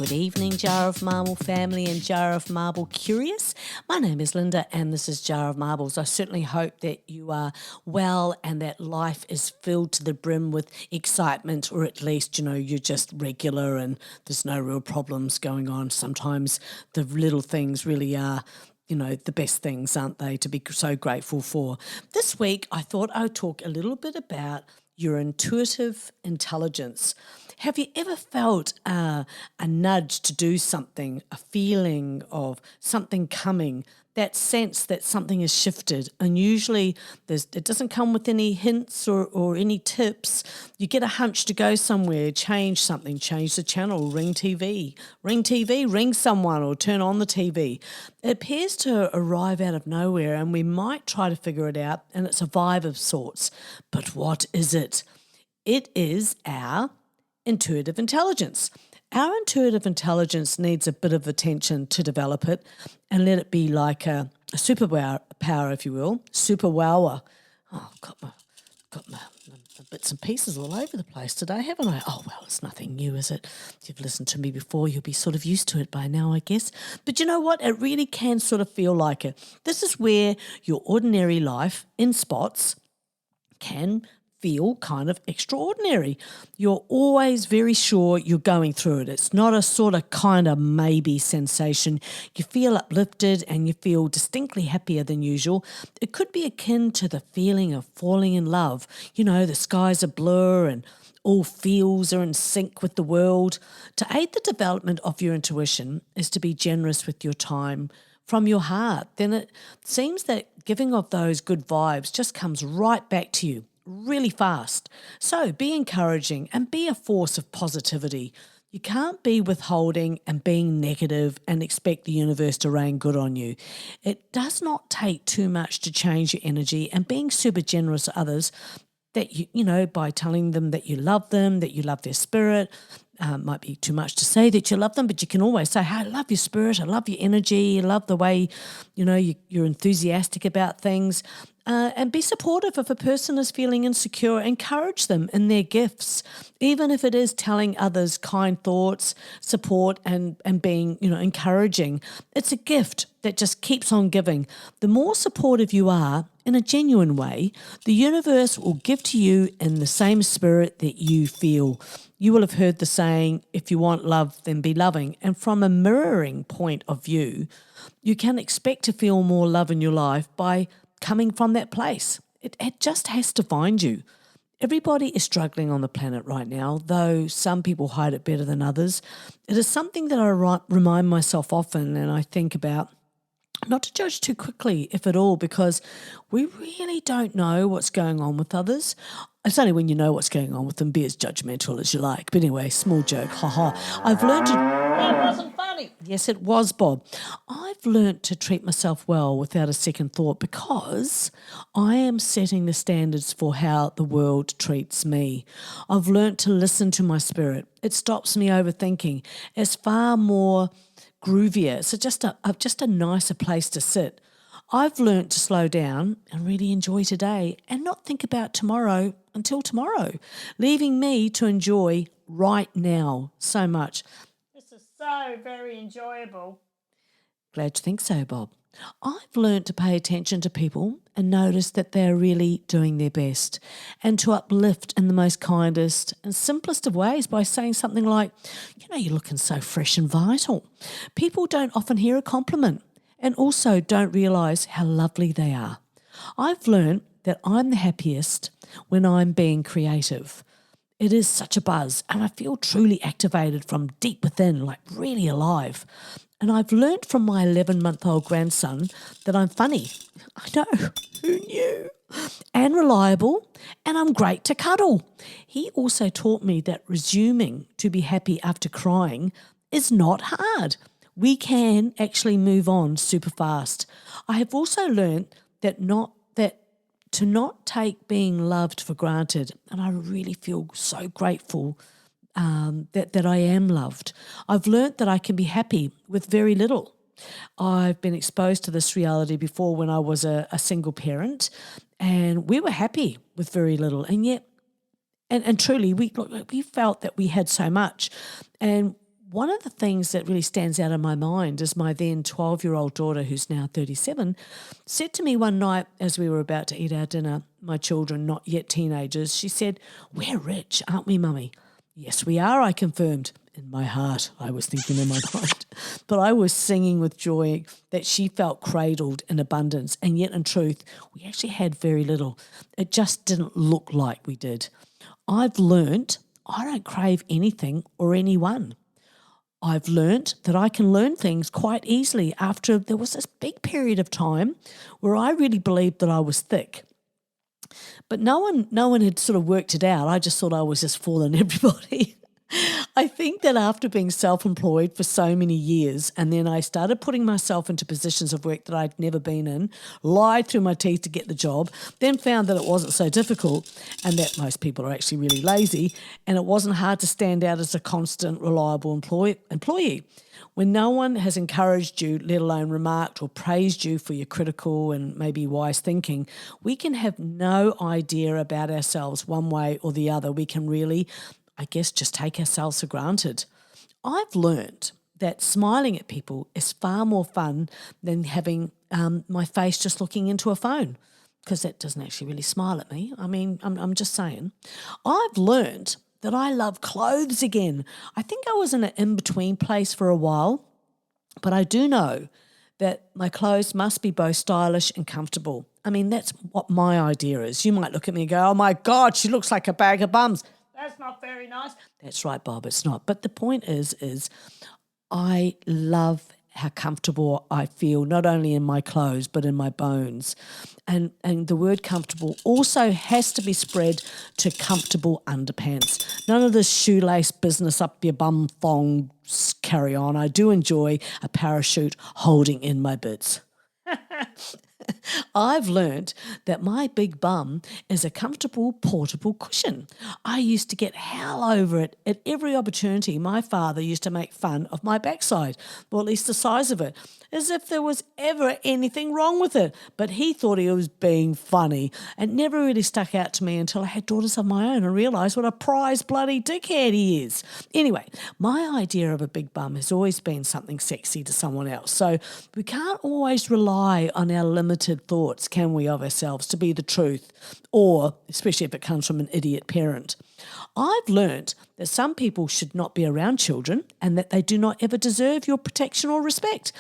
Good evening, Jar of Marble family and Jar of Marble curious. My name is Linda and this is Jar of Marbles. I certainly hope that you are well and that life is filled to the brim with excitement, or at least, you're just regular and there's no real problems going on. Sometimes the little things really are the best things, aren't they, to be so grateful for. This week, I thought I would talk a little bit about your intuitive intelligence. Have you ever felt a nudge to do something, a feeling of something coming, that sense that something has shifted? And usually it doesn't come with any hints or any tips. You get a hunch to go somewhere, change something, change the channel, ring TV, ring someone or turn on the TV. It appears to arrive out of nowhere and we might try to figure it out, and it's a vibe of sorts. But what is it? It is our intuitive intelligence. Our intuitive intelligence needs a bit of attention to develop it and let it be like a superpower, if you will, super wower. Oh, got my bits and pieces all over the place today, haven't I? Oh, well, it's nothing new, is it? If you've listened to me before, you'll be sort of used to it by now, I guess. But you know what? It really can sort of feel like it. This is where your ordinary life in spots can feel kind of extraordinary. You're always very sure you're going through it. It's not a sort of kind of maybe sensation. You feel uplifted and you feel distinctly happier than usual. It could be akin to the feeling of falling in love. The skies are blur and all feels are in sync with the world. To aid the development of your intuition is to be generous with your time from your heart. Then it seems that giving of those good vibes just comes right back to you really fast. So be encouraging and be a force of positivity. You can't be withholding and being negative and expect the universe to rain good on you. It does not take too much to change your energy, and being super generous to others, that by telling them that you love them, that you love their spirit. Might be too much to say that you love them, but you can always say, hey, I love your spirit, I love your energy, I love the way, you're enthusiastic about things. And be supportive if a person is feeling insecure. Encourage them in their gifts, even if it is telling others kind thoughts, support, and being, encouraging. It's a gift that just keeps on giving. The more supportive you are in a genuine way, the universe will give to you in the same spirit that you feel. You will have heard the saying, if you want love, then be loving. And from a mirroring point of view, you can expect to feel more love in your life by coming from that place. It just has to find you. Everybody is struggling on the planet right now, though some people hide it better than others. It is something that I remind myself often, and I think about, not to judge too quickly, if at all, because we really don't know what's going on with others. It's only when you know what's going on with them, be as judgmental as you like. But anyway, small joke, I've learned to... That wasn't funny. Yes, it was, Bob. I've learned to treat myself well without a second thought, because I am setting the standards for how the world treats me. I've learned to listen to my spirit. It stops me overthinking. It's far more groovier. It's just a nicer place to sit. I've learnt to slow down and really enjoy today and not think about tomorrow until tomorrow, leaving me to enjoy right now so much. This is so very enjoyable. Glad you think so, Bob. I've learnt to pay attention to people and notice that they're really doing their best, and to uplift in the most kindest and simplest of ways by saying something like, you're looking so fresh and vital. People don't often hear a compliment and also don't realise how lovely they are. I've learnt that I'm the happiest when I'm being creative. It is such a buzz and I feel truly activated from deep within, like really alive. And I've learnt from my 11-month-old grandson that I'm funny. I know, who knew? And reliable, and I'm great to cuddle. He also taught me that resuming to be happy after crying is not hard. We can actually move on super fast. I have also learnt to not take being loved for granted, and I really feel so grateful that I am loved. I've learnt that I can be happy with very little. I've been exposed to this reality before when I was a single parent, and we were happy with very little, and yet, and truly, we felt that we had so much, and one of the things that really stands out in my mind is my then 12-year-old daughter, who's now 37, said to me one night as we were about to eat our dinner, my children, not yet teenagers, she said, "We're rich, aren't we, Mummy?" "Yes, we are," I confirmed. In my heart, I was thinking in my mind. But I was singing with joy that she felt cradled in abundance, and yet in truth, we actually had very little. It just didn't look like we did. I've learnt I don't crave anything or anyone. I've learnt that I can learn things quite easily after there was this big period of time where I really believed that I was thick. But no one had sort of worked it out. I just thought I was just fooling everybody. I think that after being self-employed for so many years, and then I started putting myself into positions of work that I'd never been in, lied through my teeth to get the job, then found that it wasn't so difficult and that most people are actually really lazy, and it wasn't hard to stand out as a constant, reliable employee. When no one has encouraged you, let alone remarked or praised you for your critical and maybe wise thinking, we can have no idea about ourselves one way or the other. We can really, I guess, just take ourselves for granted. I've learned that smiling at people is far more fun than having my face just looking into a phone, because that doesn't actually really smile at me. I mean, I'm just saying. I've learned that I love clothes again. I think I was in an in-between place for a while, but I do know that my clothes must be both stylish and comfortable. I mean, that's what my idea is. You might look at me and go, "Oh my God, she looks like a bag of bums." That's not very nice. That's right, Bob, it's not. But the point is I love how comfortable I feel, not only in my clothes, but in my bones. And the word comfortable also has to be spread to comfortable underpants. None of this shoelace business up your bum thong carry on. I do enjoy a parachute holding in my bits. I've learnt that my big bum is a comfortable portable cushion. I used to get hell over it at every opportunity. My father used to make fun of my backside, or at least the size of it, as if there was ever anything wrong with it. But he thought he was being funny. It never really stuck out to me until I had daughters of my own and realised what a prize bloody dickhead he is. Anyway, my idea of a big bum has always been something sexy to someone else. So we can't always rely on our limited thoughts, can we, of ourselves to be the truth, or especially if it comes from an idiot parent. I've learnt that some people should not be around children and that they do not ever deserve your protection or respect.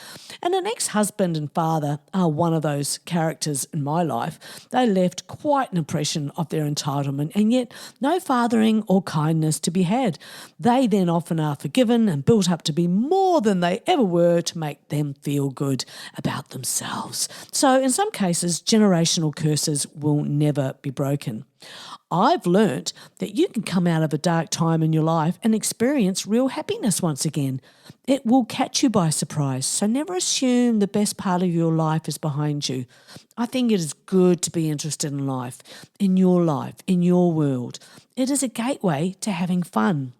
And an ex-husband and father are one of those characters in my life. They left quite an impression of their entitlement, and yet no fathering or kindness to be had. They then often are forgiven and built up to be more than they ever were to make them feel good about themselves. So in some cases, generational curses will never be broken. I've learnt that you can come out of a dark time in your life and experience real happiness once again. It will catch you by surprise, so never assume the best part of your life is behind you. I think it is good to be interested in life, in your world. It is a gateway to having fun.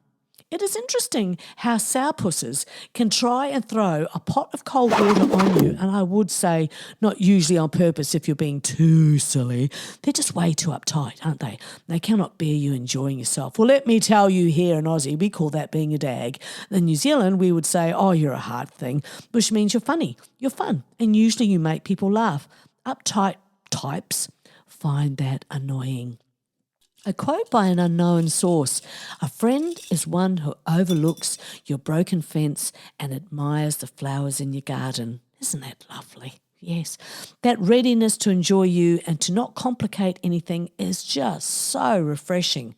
It is interesting how sourpusses can try and throw a pot of cold water on you, and I would say not usually on purpose if you're being too silly. They're just way too uptight, aren't they? They cannot bear you enjoying yourself. Well, let me tell you, here in Aussie, we call that being a dag. In New Zealand, we would say, "Oh, you're a hard thing," which means you're funny, you're fun, and usually you make people laugh. Uptight types find that annoying. A quote by an unknown source: "A friend is one who overlooks your broken fence and admires the flowers in your garden." Isn't that lovely? Yes. That readiness to enjoy you and to not complicate anything is just so refreshing.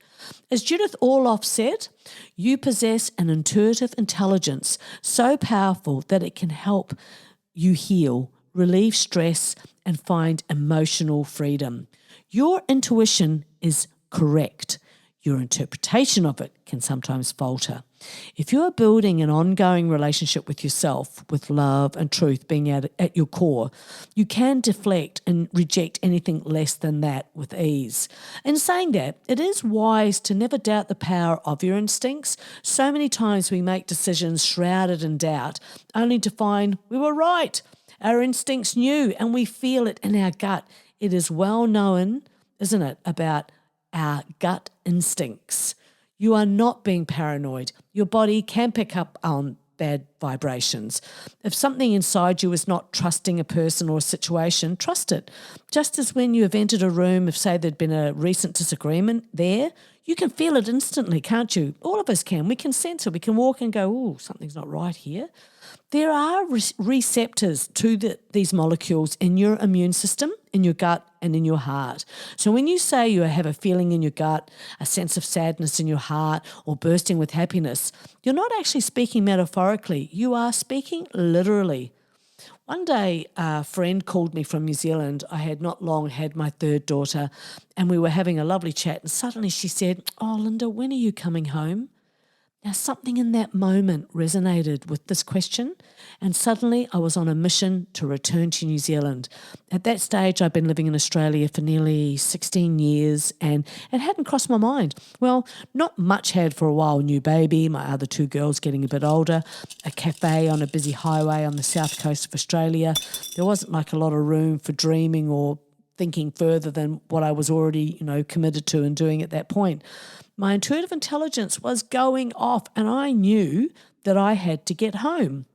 As Judith Orloff said, you possess an intuitive intelligence so powerful that it can help you heal, relieve stress, and find emotional freedom. Your intuition is correct. Your interpretation of it can sometimes falter. If you are building an ongoing relationship with yourself, with love and truth being at your core, you can deflect and reject anything less than that with ease. In saying that, it is wise to never doubt the power of your instincts. So many times we make decisions shrouded in doubt, only to find we were right. Our instincts knew, and we feel it in our gut. It is well known, isn't it, about our gut instincts. You are not being paranoid. Your body can pick up on bad vibrations. If something inside you is not trusting a person or a situation, trust it. Just as when you have entered a room, if say there'd been a recent disagreement there, you can feel it instantly, can't you? All of us can. We can sense it. We can walk and go, oh, something's not right here. There are receptors to these molecules in your immune system, in your gut and in your heart. So when you say you have a feeling in your gut, a sense of sadness in your heart or bursting with happiness, you're not actually speaking metaphorically. You are speaking literally. One day, a friend called me from New Zealand. I had not long had my third daughter and we were having a lovely chat and suddenly she said, oh, Linda, when are you coming home? Now, something in that moment resonated with this question, and suddenly I was on a mission to return to New Zealand. At that stage, I'd been living in Australia for nearly 16 years, and it hadn't crossed my mind. Well, not much had for a while. New baby, my other two girls getting a bit older, a cafe on a busy highway on the south coast of Australia. There wasn't like a lot of room for dreaming or thinking further than what I was already, committed to and doing at that point. My intuitive intelligence was going off and I knew that I had to get home.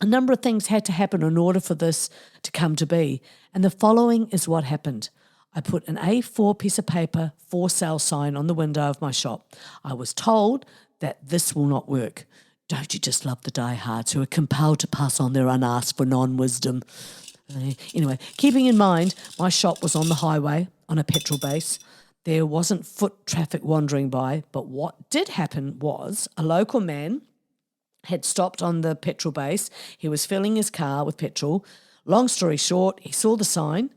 A number of things had to happen in order for this to come to be. And the following is what happened. I put an A4 piece of paper for sale sign on the window of my shop. I was told that this will not work. Don't you just love the diehards who are compelled to pass on their unasked for non-wisdom? Anyway, keeping in mind, my shop was on the highway on a petrol base. There wasn't foot traffic wandering by, but what did happen was a local man had stopped on the petrol base. He was filling his car with petrol. Long story short, he saw the sign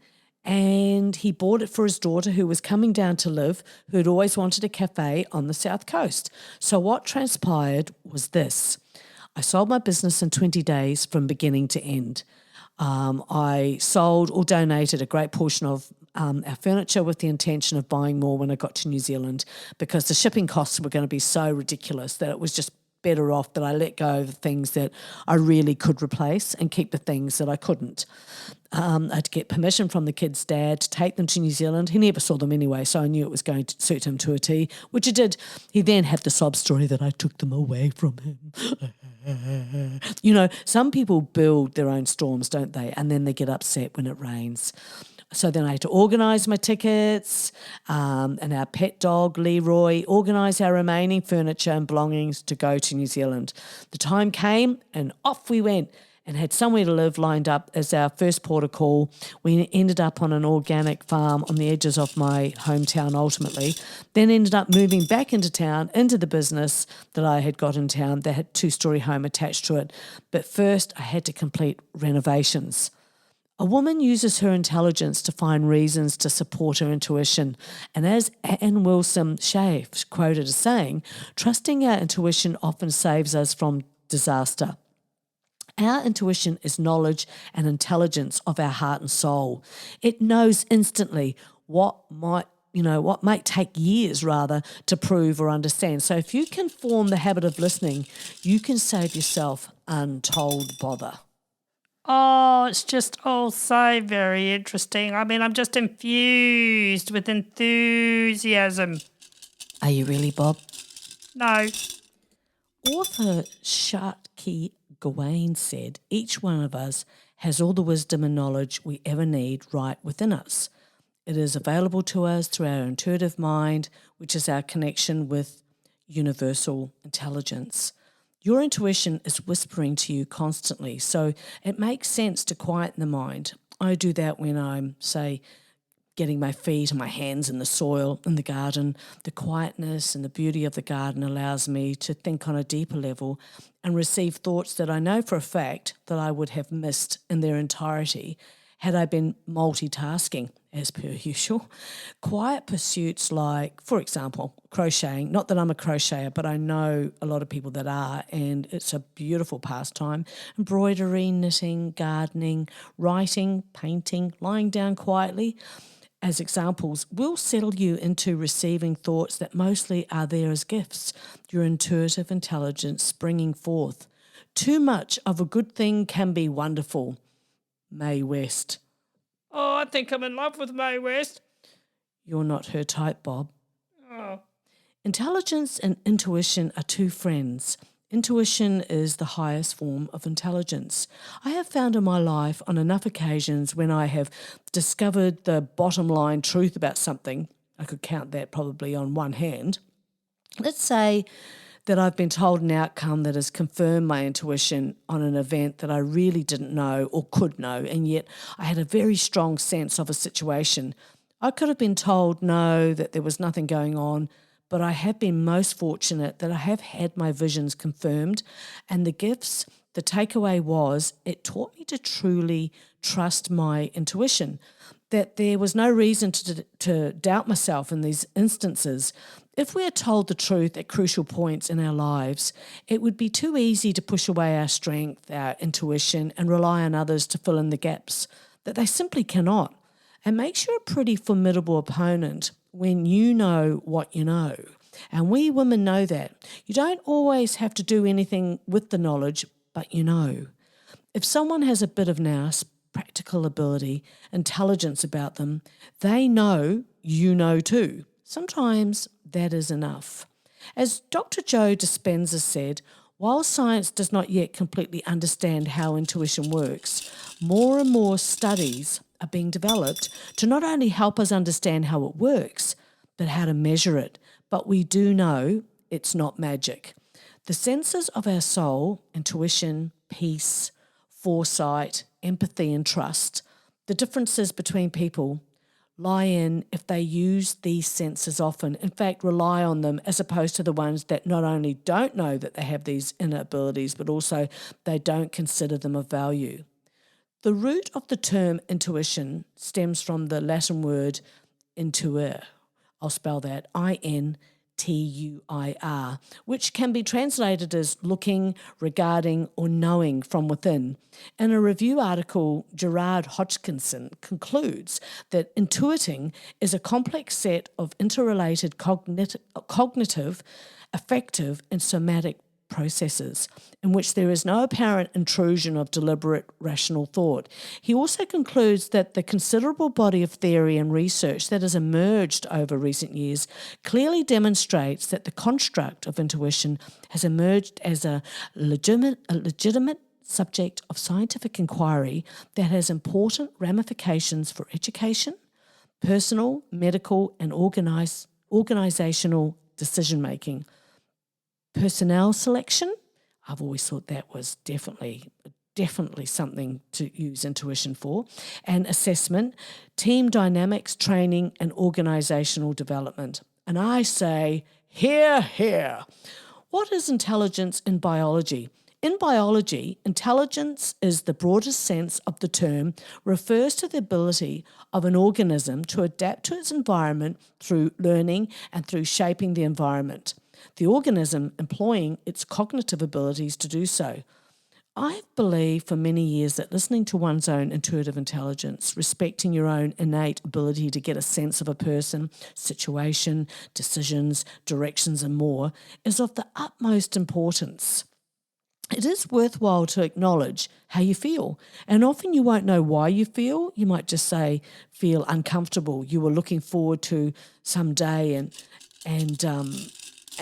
and he bought it for his daughter who was coming down to live, who had always wanted a cafe on the south coast. So what transpired was this. I sold my business in 20 days from beginning to end. I sold or donated a great portion of our furniture with the intention of buying more when I got to New Zealand because the shipping costs were going to be so ridiculous that it was just better off that I let go of the things that I really could replace and keep the things that I couldn't. I had to get permission from the kid's dad to take them to New Zealand. He never saw them anyway, so I knew it was going to suit him to a T, which it did. He then had the sob story that I took them away from him. Some people build their own storms, don't they? And then they get upset when it rains. So then I had to organise my tickets and our pet dog, Leroy, organise our remaining furniture and belongings to go to New Zealand. The time came and off we went and had somewhere to live lined up as our first port of call. We ended up on an organic farm on the edges of my hometown ultimately, then ended up moving back into town, into the business that I had got in town that had a 2-story home attached to it. But first I had to complete renovations. A woman uses her intelligence to find reasons to support her intuition. And as Anne Wilson Schaaf quoted as saying, trusting our intuition often saves us from disaster. Our intuition is knowledge and intelligence of our heart and soul. It knows instantly what might take years rather to prove or understand. So if you can form the habit of listening, you can save yourself untold bother. Oh, it's just all so very interesting. I mean, I'm just infused with enthusiasm. Are you really, Bob? No. Author Shakti Gawain said, each one of us has all the wisdom and knowledge we ever need right within us. It is available to us through our intuitive mind, which is our connection with universal intelligence. Your intuition is whispering to you constantly, so it makes sense to quieten the mind. I do that when I'm, say, getting my feet and my hands in the soil in the garden. The quietness and the beauty of the garden allows me to think on a deeper level and receive thoughts that I know for a fact that I would have missed in their entirety had I been multitasking, as per usual. Quiet pursuits like, for example, crocheting. Not that I'm a crocheter, but I know a lot of people that are, and it's a beautiful pastime. Embroidery, knitting, gardening, writing, painting, lying down quietly, as examples, will settle you into receiving thoughts that mostly are there as gifts, your intuitive intelligence springing forth. Too much of a good thing can be wonderful. Mae West. Oh, I think I'm in love with Mae West. You're not her type, Bob. Oh. Intelligence and intuition are two friends. Intuition is the highest form of intelligence. I have found in my life on enough occasions when I have discovered the bottom line truth about something, I could count that probably on one hand. Let's say that I've been told an outcome that has confirmed my intuition on an event that I really didn't know or could know, and yet I had a very strong sense of a situation. I could have been told no, that there was nothing going on, but I have been most fortunate that I have had my visions confirmed, and the takeaway was it taught me to truly trust my intuition, that there was no reason to doubt myself in these instances. If we are told the truth at crucial points in our lives, it would be too easy to push away our strength, our intuition, and rely on others to fill in the gaps that they simply cannot. It makes you a pretty formidable opponent when you know what you know. And we women know that. You don't always have to do anything with the knowledge, but you know. If someone has a bit of nous, practical ability, intelligence about them, they know you know too. Sometimes that is enough. As Dr. Joe Dispenza said, while science does not yet completely understand how intuition works, more and more studies are being developed to not only help us understand how it works, but how to measure it. But we do know it's not magic. The senses of our soul, intuition, peace, foresight, empathy, and trust, the differences between people lie in if they use these senses often, in fact, rely on them, as opposed to the ones that not only don't know that they have these inner abilities, but also they don't consider them of value. The root of the term intuition stems from the Latin word intuere. I'll spell that, INTUIR, which can be translated as looking, regarding, or knowing from within. In a review article, Gerard Hodgkinson concludes that intuiting is a complex set of interrelated cognitive, affective, and somatic processes in which there is no apparent intrusion of deliberate rational thought. He also concludes that the considerable body of theory and research that has emerged over recent years clearly demonstrates that the construct of intuition has emerged as a legitimate subject of scientific inquiry that has important ramifications for education, personal, medical, and organizational decision-making. Personnel selection, I've always thought that was definitely something to use intuition for, and assessment, team dynamics, training, and organizational development. And I say, hear, hear. What is intelligence in biology? In biology, intelligence is the broadest sense of the term, refers to the ability of an organism to adapt to its environment through learning and through shaping the environment, the organism employing its cognitive abilities to do so. I've believed for many years that listening to one's own intuitive intelligence, respecting your own innate ability to get a sense of a person, situation, decisions, directions, and more, is of the utmost importance. It is worthwhile to acknowledge how you feel. And often you won't know why you feel. You might just say, feel uncomfortable. You were looking forward to some day and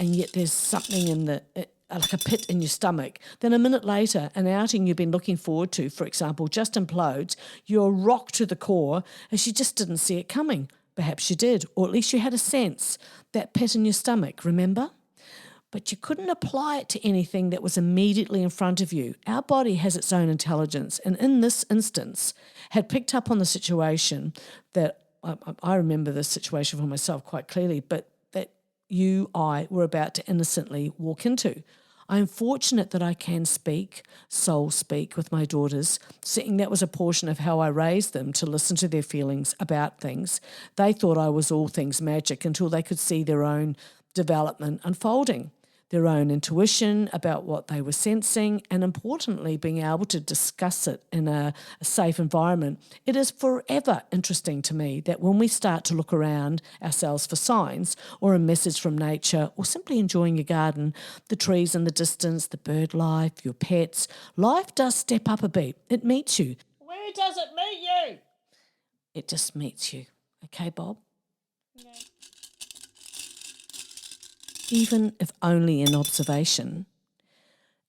yet there's something in like a pit in your stomach. Then a minute later, an outing you've been looking forward to, for example, just implodes. You're rocked to the core as you just didn't see it coming. Perhaps you did, or at least you had a sense, that pit in your stomach, remember? But you couldn't apply it to anything that was immediately in front of you. Our body has its own intelligence, and in this instance, had picked up on the situation that, I remember this situation for myself quite clearly, but I were about to innocently walk into. I am fortunate that I can soul speak with my daughters, seeing that was a portion of how I raised them to listen to their feelings about things. They thought I was all things magic until they could see their own development unfolding, their own intuition about what they were sensing, and importantly, being able to discuss it in a safe environment. It is forever interesting to me that when we start to look around ourselves for signs or a message from nature or simply enjoying your garden, the trees in the distance, the bird life, your pets, life does step up a bit. It meets you. Where does it meet you? It just meets you. Okay, Bob? Yeah. even if only in observation.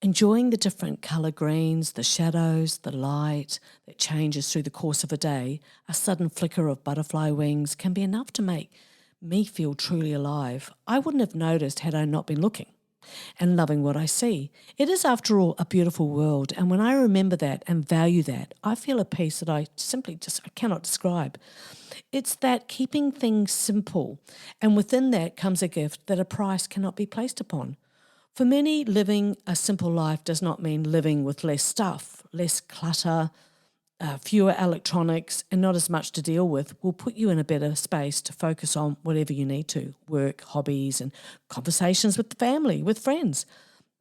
Enjoying the different colour greens, the shadows, the light that changes through the course of a day, a sudden flicker of butterfly wings can be enough to make me feel truly alive. I wouldn't have noticed had I not been looking and loving what I see. It is, after all, a beautiful world, and when I remember that and value that, I feel a peace that I cannot describe. It's that keeping things simple, and within that comes a gift that a price cannot be placed upon. For many, living a simple life does not mean living with less stuff, less clutter, fewer electronics, and not as much to deal with. Will put you in a better space to focus on whatever you need to, work, hobbies, and conversations with the family, with friends.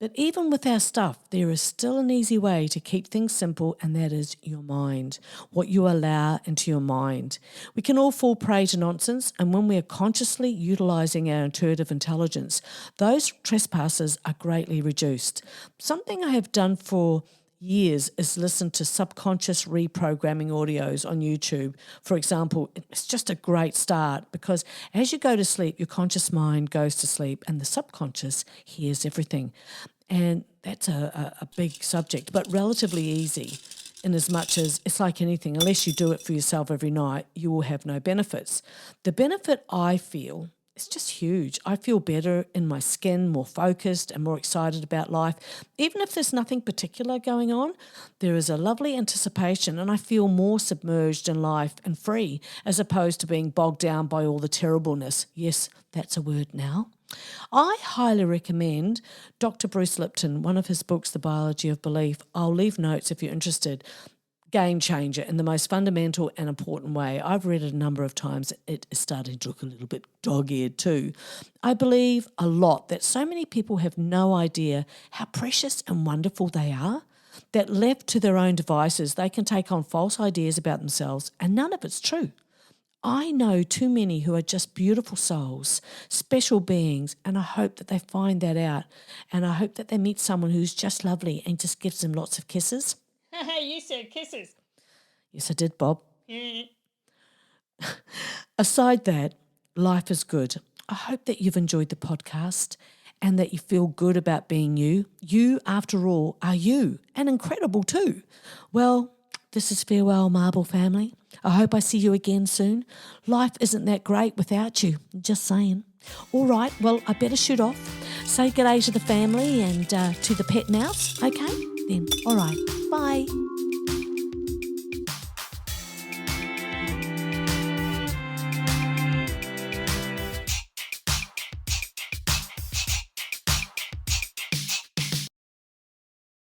But even with our stuff, there is still an easy way to keep things simple, and that is your mind, what you allow into your mind. We can all fall prey to nonsense, and when we are consciously utilising our intuitive intelligence, those trespasses are greatly reduced. Something I have done for years is listen to subconscious reprogramming audios on YouTube. For example, it's just a great start because as you go to sleep, your conscious mind goes to sleep and the subconscious hears everything. And that's a big subject, but relatively easy in as much as it's like anything. Unless you do it for yourself every night, you will have no benefits. The benefit I feel is just huge. I feel better in my skin, more focused and more excited about life. Even if there's nothing particular going on, there is a lovely anticipation and I feel more submerged in life and free as opposed to being bogged down by all the terribleness. Yes, that's a word now. I highly recommend Dr. Bruce Lipton, one of his books, The Biology of Belief. I'll leave notes if you're interested. Game changer in the most fundamental and important way. I've read it a number of times. It is starting to look a little bit dog-eared too. I believe a lot that so many people have no idea how precious and wonderful they are, that left to their own devices, they can take on false ideas about themselves and none of it's true. I know too many who are just beautiful souls, special beings, and I hope that they find that out. And I hope that they meet someone who's just lovely and just gives them lots of kisses. You said kisses. Yes, I did, Bob. Aside that, life is good. I hope that you've enjoyed the podcast and that you feel good about being you. You, after all, are you and incredible too. Well, this is farewell, Marble family. I hope I see you again soon. Life isn't that great without you, just saying. All right, well, I better shoot off. Say g'day to the family and to the pet mouse, okay? Then, all right, bye.